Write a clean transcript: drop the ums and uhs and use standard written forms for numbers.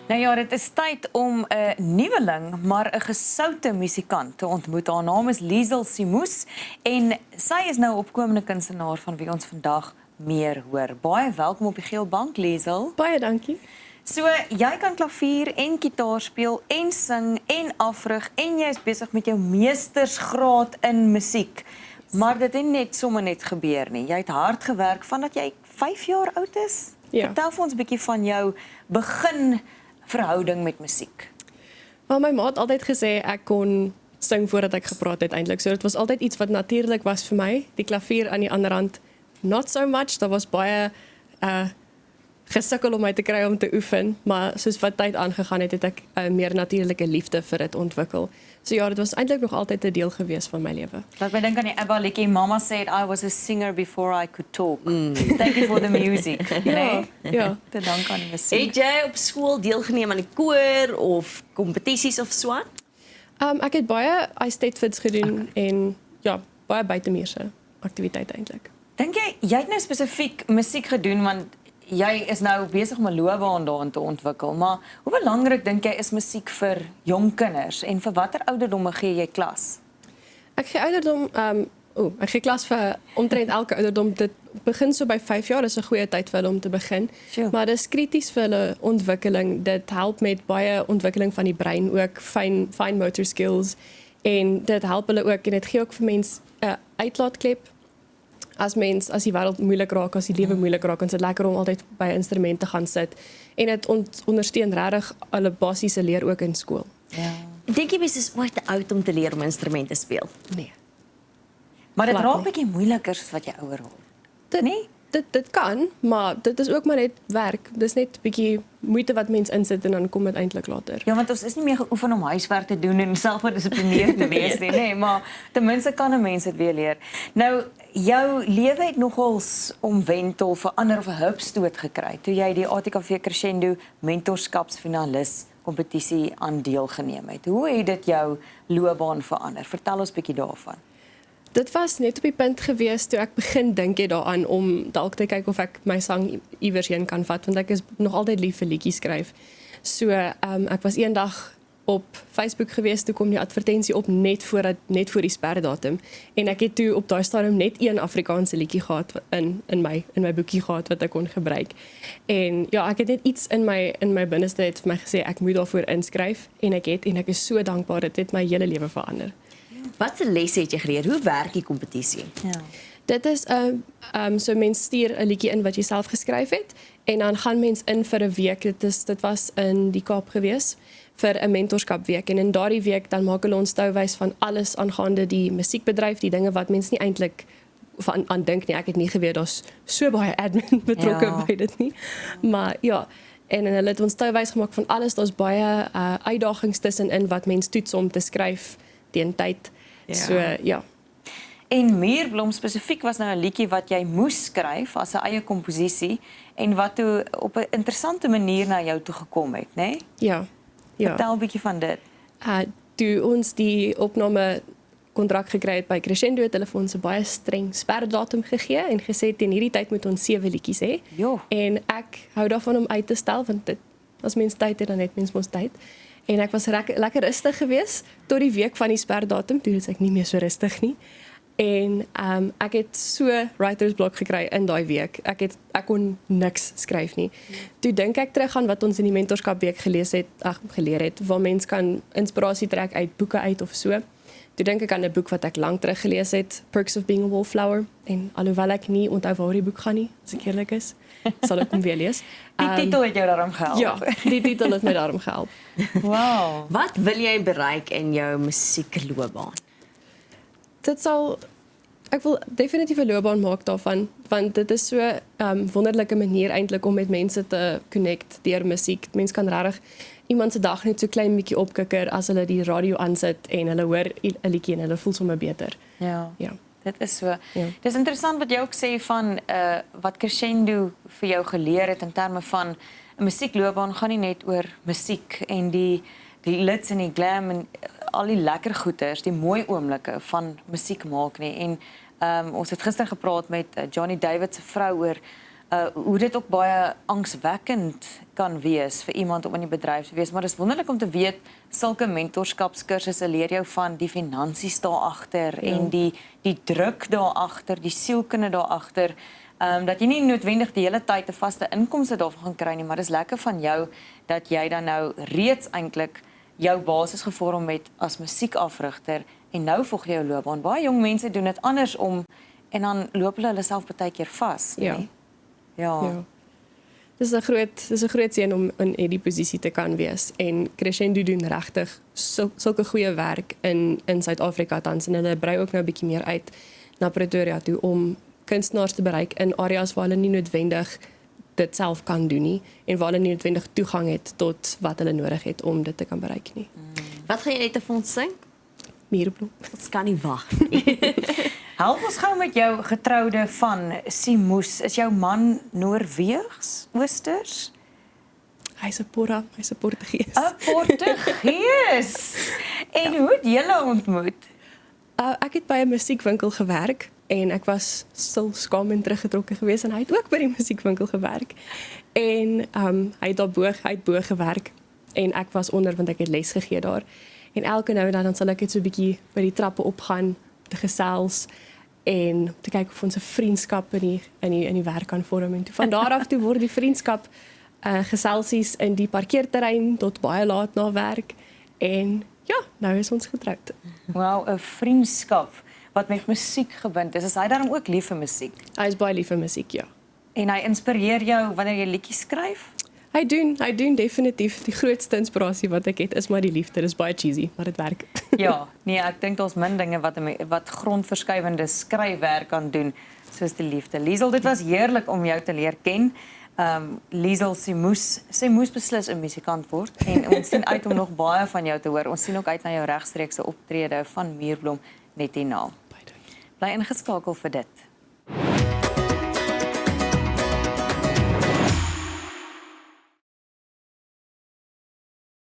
Nou ja, dit is tyd om 'n nuweling, maar 'n gesoute musikant te ontmoet. Haar naam is Liesel Simoes en sy is nou 'n opkomende kunstenaar van wie ons vandag meer hoor. Baie welkom op die geel bank, Liesel. Baie dankie. So, jy kan klavier en gitaar speel en sing en afrig en jy is besig met jou meestersgraad in musiek. Maar dit het net sommer net gebeur nie. Jy het hard gewerk vandat jy 5 jaar oud is. Ja. Vertel vir ons 'n bietjie van jou begin verhouding met musiek. Maar my ma het altyd gesê ek kon sing voordat ek gepraat het eintlik. So dit was altyd iets wat natuurlik was vir my. Die klavier aan die ander hand not so much. Daar was baie gesukkel om my te kry om te oefen, maar soos wat tyd aangegaan het, het ek 'n meer natuurlike liefde vir dit ontwikkel. So ja, dit was eintlik nog altyd 'n deel gewees van my lewe. Laat my dink aan die ABBA liedjie Mama said I was a singer before I could talk. Thank you for the music. Ja, ja. Te dank aan die musiek. Het jy op skool deelgeneem aan die koor of kompetisies of so aan? Ek het baie Eisteddfods gedoen en ja, baie buitemuurse aktiwiteite eintlik. Dink jy het nou spesifiek musiek gedoen want jy is nou besig om 'n loopbaan daarin te ontwikkel, maar hoe belangrik dink jy is musiek vir jong kinders en vir watter ouderdomme gee jy klas? Ek gee ouderdom, ek gee klas vir omtrent elke ouderdom. Dit begin so by 5 jaar, is 'n goeie tyd vir hulle om te begin. Sure. Maar dis krities vir hulle ontwikkeling. Dit help met baie ontwikkeling van die brein, ook fine motor skills. En dit help hulle ook en dit gee ook vir mense 'n uitlaatklep. As die wêreld moeilik raak, as die lewe moeilik raak, is dit lekker om altyd by 'n instrument te gaan sit. En dit ondersteun regtig hulle basiese leer ook in skool. Ja. Dink jy mens is ooit te oud om te leer om 'n instrument te speel? Nee. Maar dit Glad raak nie. bietjie moeiliker soos wat jy ouer word. Nee? Dit kan, maar dit is ook maar net werk. Dis net 'n bietjie moeite wat mens insit en dan kom dit eintlik later. Ja, want ons is nie meer geoefen om huiswerk te doen en selfgedissiplineerd te wees nie, nee, maar ten minste kan 'n mens dit weer leer. Nou, jou lewe het nogals omwentel, verander of 'n hupstoot gekry toe jy die ATKV Crescendo mentorskapsfinalis kompetisie aan deelgeneem het. Hoe het dit jou loopbaan verander? Vertel ons 'n bietjie daarvan. Dit was net op die punt gewees toe ek begin dink het daaraan om dalk te kyk of ek my sang iewers heen kan vat, want ek is nog altyd lief vir liedjies skryf. So ek was eendag op Facebook gewees, toe kom die advertensie op net voor die sperdatum en ek het toe op daai stadium net een Afrikaanse liedjie gehad in my boekie gehad wat ek kon gebruik. En ja, ek het net iets in my binneste het vir my gesê ek moet daarvoor inskryf en ek is so dankbaar, dit het my hele lewe verander. Watse lesse het jy geleer? Hoe werk die kompetisie? Ja. Dit is so mens stuur 'n liedjie in wat jy self geskryf het en dan gaan mens in vir 'n week. Dit was in die Kaap gewees vir 'n mentorskapweek en in daardie week dan maak hulle ons touwys van alles aangaande die musiekbedryf, die dinge wat mens nie eintlik aan dink nie. Ek het nie geweet daar's so baie admin betrokke Ja. by dit nie. Maar ja, en hulle het ons touwys gemaak van alles. Daar's baie uitdagings tussenin wat mens toets om te skryf teen tyd. Ja. So ja. En Muurblom spesifiek was nou 'n liedjie wat jy moes skryf as 'n eie komposisie en wat toe op 'n interessante manier na jou toe gekom het, né? Nee? Ja. Vertel 'n bietjie van dit. Toe ons die opname kontrak gekry het by Crescendo, het hulle vir ons 'n baie streng sperdatum gegee en gesê teen hierdie tyd moet ons 7 liedjies hê. Jo. En ek hou daarvan om uit te stel want dit as mens tyd het dan het mens mos tyd. En ek was lekker rustig geweest tot die week van die sperdatum, toe is ek nie meer so rustig nie. En ek het so writer's block gekry in daai week. Ek kon niks skryf nie. Toe dink ek terug aan wat ons in die mentorskapweek geleer het, waar mens kan inspirasie trek uit boeke uit of so. Toe dink ek aan 'n boek wat ek lank terug gelees het, Perks of Being a Wallflower, en alhoewel ek nie onthou waar die boek gaan nie, as ek eerlik is, sal ek hom weer lees. Die titel het jou daarom gehelp. Ja, die titel het my daarom gehelp. Wow. Wat wil jy bereik in jou musiekloopbaan? Ek wil definitief 'n loopbaan maak daarvan, want dit is so wonderlike manier eintlik om met mense te connect deur musiek. Mense kan regtig iemand se dag net so klein bietjie opkikker as hulle die radio aansit en hulle hoor 'n liedjie en hulle voel sommer beter. Ja. Ja. Dit is so. Ja. Dis interessant wat jy ook sê van wat Crescendo vir jou geleer het in terme van 'n musiekloopbaan gaan nie net oor musiek en die glitz en die glam en al die lekker goeters, die mooi oomblikke van musiek maak nie. En ons het gister gepraat met Johnny David se vrou oor hoe dit ook baie angswekkend kan wees vir iemand om in die bedryf te wees, maar dit is wonderlik om te weet sulke mentorskapskursusse leer jou van die finansies daar agter en die druk daar agter, die sielkunde daar agter. Dat jy nie noodwendig die hele tyd 'n vaste inkomste daarvan gaan kry nie, maar dis lekker van jou dat jy dan nou reeds eintlik jou basis gevorm het as musiekafrigter en nou volg jy jou loopbaan. Baie jong mense doen dit andersom en dan loop hulle self baie keer vas, Ja. nee? Ja. Dis 'n groot seën om in hierdie posisie te kan wees en Crescendo doen regtig sulke goeie werk in Suid-Afrika tans en hulle brei ook nou 'n bietjie meer uit na Pretoria toe om kunstenaars te bereik in areas waar hulle nie noodwendig dit self kan doen nie en waar hulle nie noodwendig toegang het tot wat hulle nodig het om dit te kan bereik nie. Wat gaan jy net vir ons sing? Mierblom. Ons kan nie wag. Help ons gou met jou getroude van Simoes. Is jou man Noorweegs, Oosters? Hy's 'n porra, hy's 'n Portugees. 'n Portugees. En hoe het julle ontmoet? Ek het by 'n musiekwinkel gewerk en ek was stil skaam en teruggetrokke geweest en hy het ook by die musiekwinkel gewerk. En hy het bo gewerk en ek was onder want ek het les gegee daar. En elke nou en dan sal ek net so 'n bietjie by die trappe opgaan te gesels en te kyk of ons 'n vriendskap in die werk kan vorm en toe van daar af toe word die vriendskap geselsies in die parkeerterrein tot baie laat na werk en ja, nou is ons getroud. Wel, 'n vriendskap wat met musiek gebind is. Is hy daarom ook lief vir musiek? Hy is baie lief vir musiek, ja. En hy inspireer jou wanneer jy liedjies skryf? Hy doen definitief die grootste inspirasie wat ek het is maar die liefde. Dis baie cheesy, maar dit werk. Ja, nee, ek dink daar's min dinge wat grondverskuivende skryfwerk kan doen soos die liefde. Liesel, dit was heerlik om jou te leer ken. Liesel, sy moes beslis 'n musikant word en ons sien uit om nog baie van jou te hoor. Ons sien ook uit na jou regstreekse optrede van Mierblom net hierna. Bly ingeskakel vir dit.